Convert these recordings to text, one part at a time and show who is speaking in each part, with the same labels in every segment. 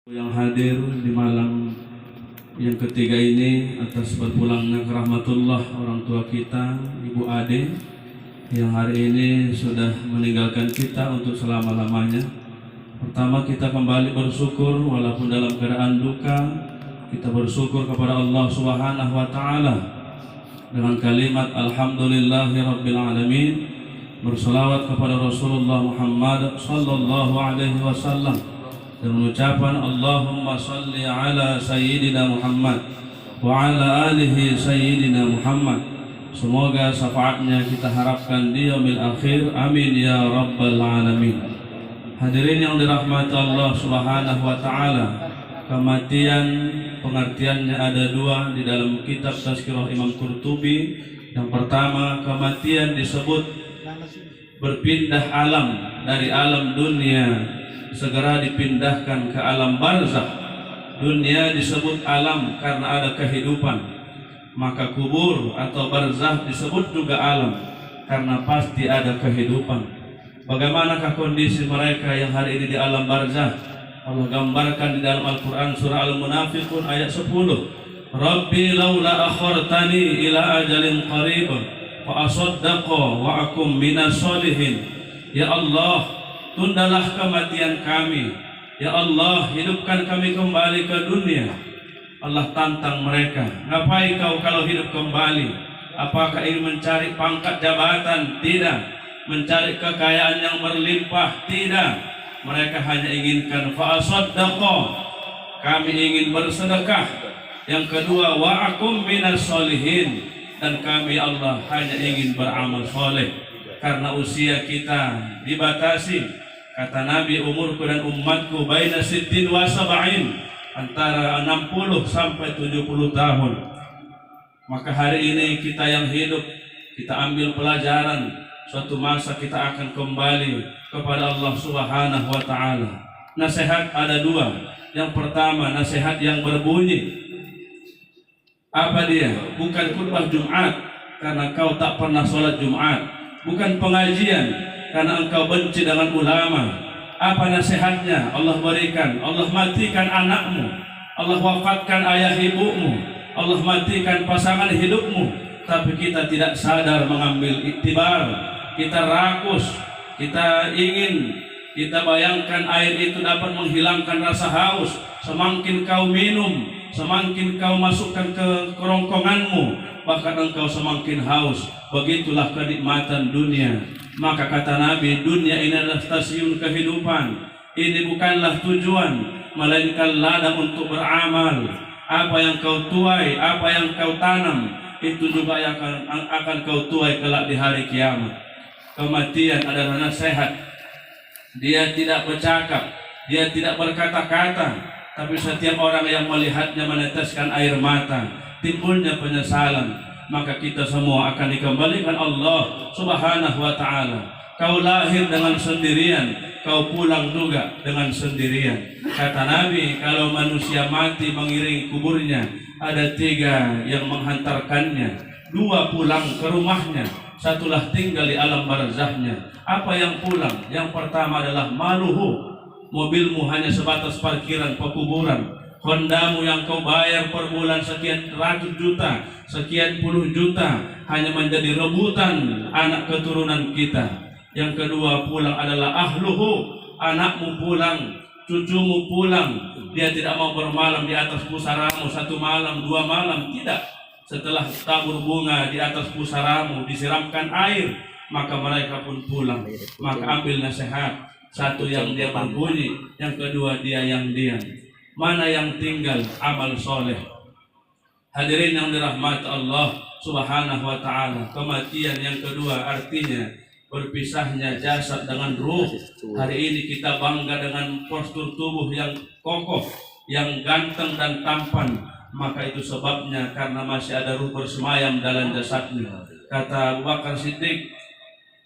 Speaker 1: Yang hadir di malam yang ketiga ini atas berpulangnya ke rahmatullah orang tua kita, Ibu Ade, yang hari ini sudah meninggalkan kita untuk selama-lamanya. Pertama, kita kembali bersyukur walaupun dalam keadaan duka. Kita bersyukur kepada Allah Subhanahu wa Ta'ala dengan kalimat Alhamdulillahirabbil alamin, berselawat kepada Rasulullah Muhammad sallallahu alaihi wasallam, dan mengucapkan Allahumma salli ala Sayyidina Muhammad wa ala alihi Sayyidina Muhammad. Semoga syafaatnya kita harapkan di yaumil akhir, amin ya rabbal alamin. Hadirin yang dirahmati Allah Subhanahu wa Ta'ala, kematian pengertiannya ada dua di dalam kitab Tazkirah Imam Qurtubi. Yang pertama, kematian disebut berpindah alam dari alam dunia segera dipindahkan ke alam barzakh. Dunia disebut alam karena ada kehidupan, maka kubur atau barzakh disebut juga alam karena pasti ada kehidupan. Bagaimanakah kondisi mereka yang hari ini di alam barzakh? Allah gambarkan di dalam Al-Quran surah Al-Munafiqun ayat 10. Rabbi laula akhartani ila ajalin qarib wa asaddaqa wa akum minas solihin. Ya Allah, tundalah kematian kami. Ya Allah, hidupkan kami kembali ke dunia. Allah tantang mereka. Ngapain kau kalau hidup kembali? Apakah ingin mencari pangkat jabatan? Tidak. Mencari kekayaan yang berlimpah? Tidak. Mereka hanya inginkan fa'asaddaqa, kami ingin bersedekah. Yang kedua, wa'akum minas solihin, dan kami Allah hanya ingin beramal soleh. Karena usia kita dibatasi. Kata Nabi, umurku dan umatku baina sittin wa sab'in, antara 60 sampai 70 tahun. Maka hari ini kita yang hidup, kita ambil pelajaran. Suatu masa kita akan kembali kepada Allah Subhanahu wa Ta'ala. Nasihat ada dua. Yang pertama, nasihat yang berbunyi. Apa dia? Bukan khutbah Jumat karena kau tak pernah sholat Jumat. Bukan pengajian karena engkau benci dengan ulama. Apa nasihatnya? Allah berikan, Allah matikan anakmu, Allah wafatkan ayah ibumu, Allah matikan pasangan hidupmu, tapi kita tidak sadar mengambil iktibar. Kita rakus, kita ingin, kita bayangkan air itu dapat menghilangkan rasa haus. Semakin kau minum, semakin kau masukkan ke kerongkonganmu, bahkan engkau semakin haus. Begitulah kenikmatan dunia. Maka kata Nabi, dunia ini adalah stasiun kehidupan. Ini bukanlah tujuan, melainkan ladang untuk beramal. Apa yang kau tuai, apa yang kau tanam, itu juga yang akan kau tuai kelak di hari kiamat. Kematian adalah nasihat. Dia tidak bercakap, dia tidak berkata-kata, tapi setiap orang yang melihatnya meneteskan air mata, timbulnya penyesalan. Maka kita semua akan dikembalikan Allah Subhanahu wa Ta'ala. Kau lahir dengan sendirian, kau pulang juga dengan sendirian. Kata Nabi, kalau manusia mati mengiringi kuburnya, ada tiga yang menghantarkannya. Dua pulang ke rumahnya, satulah tinggal di alam barzakhnya. Apa yang pulang? Yang pertama adalah maluhu, mobilmu hanya sebatas parkiran pekuburan. Hondamu yang kau bayar per bulan sekian ratus juta, sekian puluh juta, hanya menjadi rebutan anak keturunan kita. Yang kedua pulang adalah ahluhu, anakmu pulang, cucumu pulang. Dia tidak mau bermalam di atas pusaramu satu malam, dua malam, tidak. Setelah tabur bunga di atas pusaramu, disiramkan air, maka mereka pun pulang. Maka ambil nasihat. Satu yang dia berbunyi, yang kedua dia yang diam. Mana yang tinggal? Amal soleh. Hadirin yang dirahmati Allah Subhanahu wa Ta'ala. Kematian yang kedua artinya berpisahnya jasad dengan ruh. Hari ini kita bangga dengan postur tubuh yang kokoh, yang ganteng dan tampan. Maka itu sebabnya karena masih ada ruh bersemayam dalam jasadnya. Kata Abu Bakar Siddiq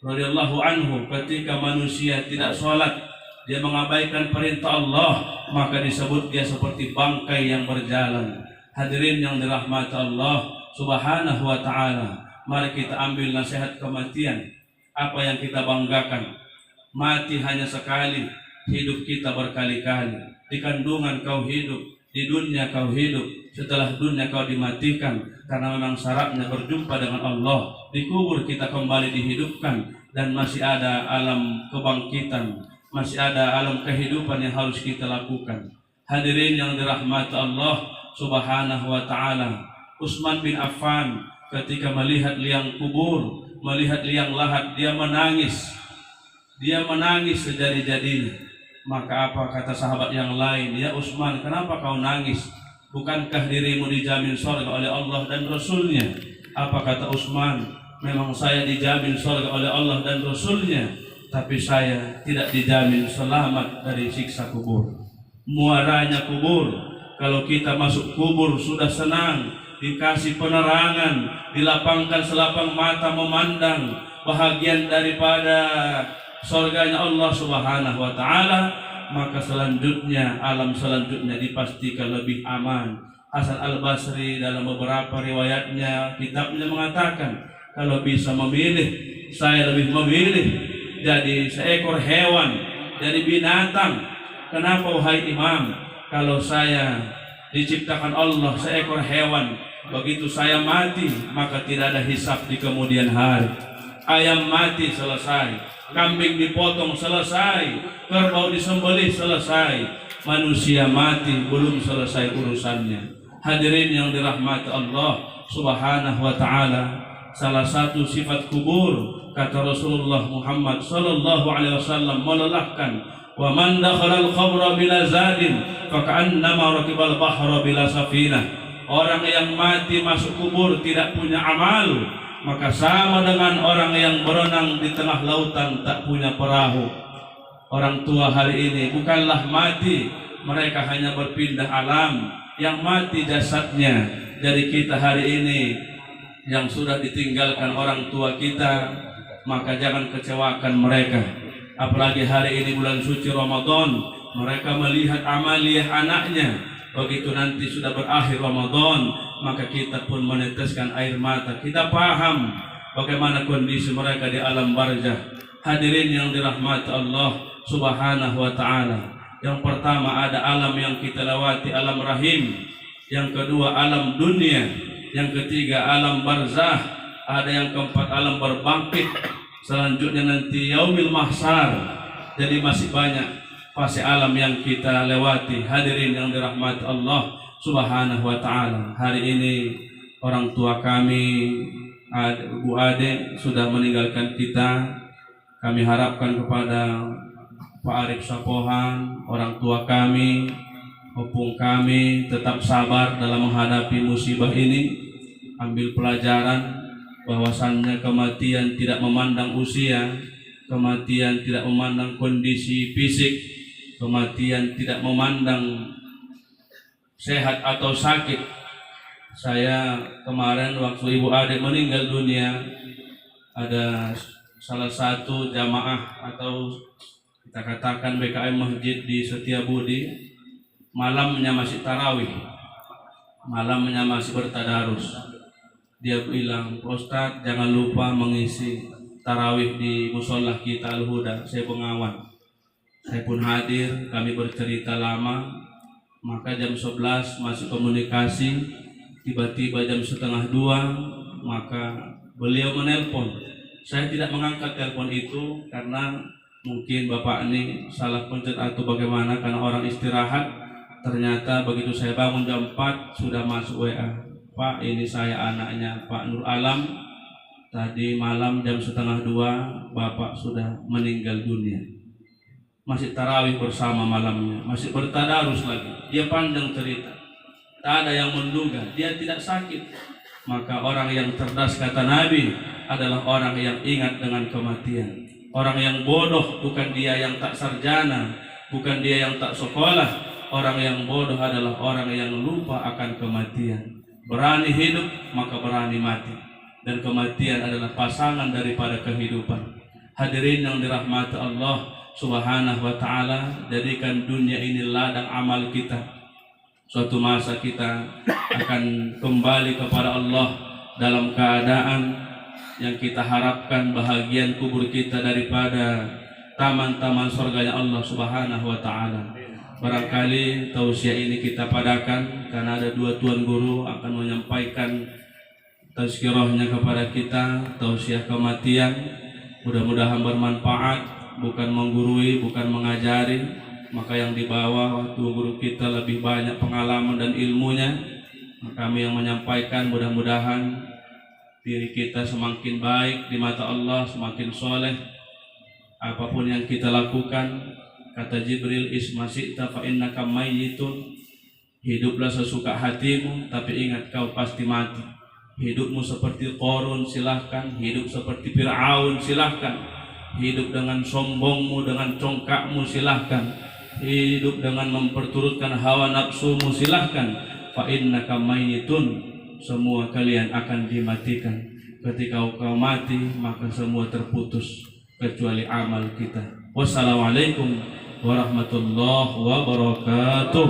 Speaker 1: radhiyallahu anhu, ketika manusia tidak sholat, dia mengabaikan perintah Allah, maka disebut dia seperti bangkai yang berjalan. Hadirin yang dirahmati Allah Subhanahu wa Ta'ala, mari kita ambil nasihat kematian. Apa yang kita banggakan? Mati hanya sekali, hidup kita berkali-kali. di kandungan kau hidup, di dunia kau hidup, setelah dunia kau dimatikan, karena memang syaratnya berjumpa dengan Allah. Dikubur kita kembali dihidupkan, dan masih ada alam kebangkitan, masih ada alam kehidupan yang harus kita lakukan. Hadirin yang dirahmati Allah Subhanahu wa ta'ala, Utsman bin Affan ketika melihat liang kubur, melihat liang lahat, dia menangis sejadi-jadinya. Maka apa kata sahabat yang lain? Ya Utsman, kenapa kau nangis? Bukankah dirimu dijamin surga oleh Allah dan Rasulnya? Apa kata Utsman? Memang saya dijamin surga oleh Allah dan Rasulnya, tapi saya tidak dijamin selamat dari siksa kubur. Muaranya kubur, kalau kita masuk kubur sudah senang, dikasih penerangan, dilapangkan selapang mata memandang bahagian daripada surganya Allah Subhanahu wa ta'ala, maka selanjutnya, alam selanjutnya dipastikan lebih aman. Hasan al-Basri dalam beberapa riwayatnya, kitabnya mengatakan, kalau bisa memilih, saya lebih memilih jadi seekor hewan, jadi binatang. Kenapa wahai imam? Kalau saya diciptakan Allah seekor hewan, begitu saya mati, maka tidak ada hisab di kemudian hari. Ayam mati selesai, kambing dipotong selesai, kerbau disembelih selesai. Manusia mati belum selesai urusannya. Hadirin yang dirahmati Allah Subhanahu wa ta'ala, salah satu sifat kubur, kata Rasulullah Muhammad sallallahu alaihi wasallam, melelahkan. Wa man dakhala al-qabra bila zadin faka'annama rakibal bahra bila safinah. Orang yang mati masuk kubur tidak punya amal, maka sama dengan orang yang berenang di tengah lautan tak punya perahu. Orang tua hari ini bukanlah mati, mereka hanya berpindah alam. Yang mati jasadnya. Jadi kita hari ini yang sudah ditinggalkan orang tua kita, maka jangan kecewakan mereka. Apalagi hari ini bulan suci Ramadan, mereka melihat amaliyah anaknya. Begitu nanti sudah berakhir Ramadan, maka kita pun meneteskan air mata. Kita paham bagaimana kondisi mereka di alam barzah. Hadirin yang dirahmati Allah Subhanahu wa ta'ala, yang pertama ada alam yang kita lewati, alam rahim. Yang kedua alam dunia. Yang ketiga alam barzah. Ada yang keempat alam berbangkit. Selanjutnya nanti yaumil mahsyar. Jadi masih banyak fase alam yang kita lewati. Hadirin yang dirahmati Allah Subhanahu wa ta'ala, hari ini orang tua kami, Bu Ade, sudah meninggalkan kita. Kami harapkan kepada Pak Arif Sapohan, orang tua kami, opung kami, tetap sabar dalam menghadapi musibah ini. Ambil pelajaran bahwasannya kematian tidak memandang usia, kematian tidak memandang kondisi fisik, kematian tidak memandang sehat atau sakit. Saya kemarin waktu Ibu Ade meninggal dunia, ada salah satu jamaah atau kita katakan BKM Masjid di Setiabudi, malamnya masih tarawih, malamnya masih bertadarus. Dia bilang, Ustaz jangan lupa mengisi tarawih di musola kita Al-Huda. Saya pengawan, saya pun hadir, kami bercerita lama. Maka jam 11 masih komunikasi, tiba-tiba jam 1:30 maka beliau menelpon. Saya tidak mengangkat telepon itu karena mungkin bapak ini salah pencet atau bagaimana, karena orang istirahat. Ternyata begitu saya bangun jam 4 sudah masuk WA, Pak ini saya anaknya Pak Nur Alam, tadi malam jam 1:30 bapak sudah meninggal dunia. Masih tarawih bersama malamnya, masih bertadarus lagi. Dia panjang cerita, tak ada yang menduga dia tidak sakit. Maka orang yang cerdas, kata Nabi, adalah orang yang ingat dengan kematian. Orang yang bodoh bukan dia yang tak sarjana, bukan dia yang tak sekolah. Orang yang bodoh adalah orang yang lupa akan kematian. Berani hidup maka berani mati, dan kematian adalah pasangan daripada kehidupan. Hadirin yang dirahmati Allah Subhanahu wa ta'ala, jadikan dunia ini ladang amal kita. Suatu masa kita akan kembali kepada Allah dalam keadaan yang kita harapkan bahagian kubur kita daripada taman-taman surganya Allah Subhanahu wa ta'ala. Barangkali tausiah ini kita padakan karena ada dua tuan guru akan menyampaikan tazkirahnya kepada kita, tausiah kematian. Mudah-mudahan bermanfaat, bukan menggurui, bukan mengajari. Maka yang dibawa waktu guru kita lebih banyak pengalaman dan ilmunya. Maka kami yang menyampaikan, mudah-mudahan diri kita semakin baik di mata Allah, semakin soleh. Apapun yang kita lakukan, kata Jibril, ismasita fa innaka mayyitun. Hiduplah sesuka hatimu, tapi ingat kau pasti mati. Hidupmu seperti Qarun, silahkan. Hidup seperti Fir'aun, silahkan. Hidup dengan sombongmu, dengan congkakmu, silahkan. Hidup dengan memperturutkan hawa nafsumu, silahkan. Fa innaka mayyitun. Semua kalian akan dimatikan. Ketika kau mati, maka semua terputus kecuali amal kita. Wassalamualaikum warahmatullahi wabarakatuh.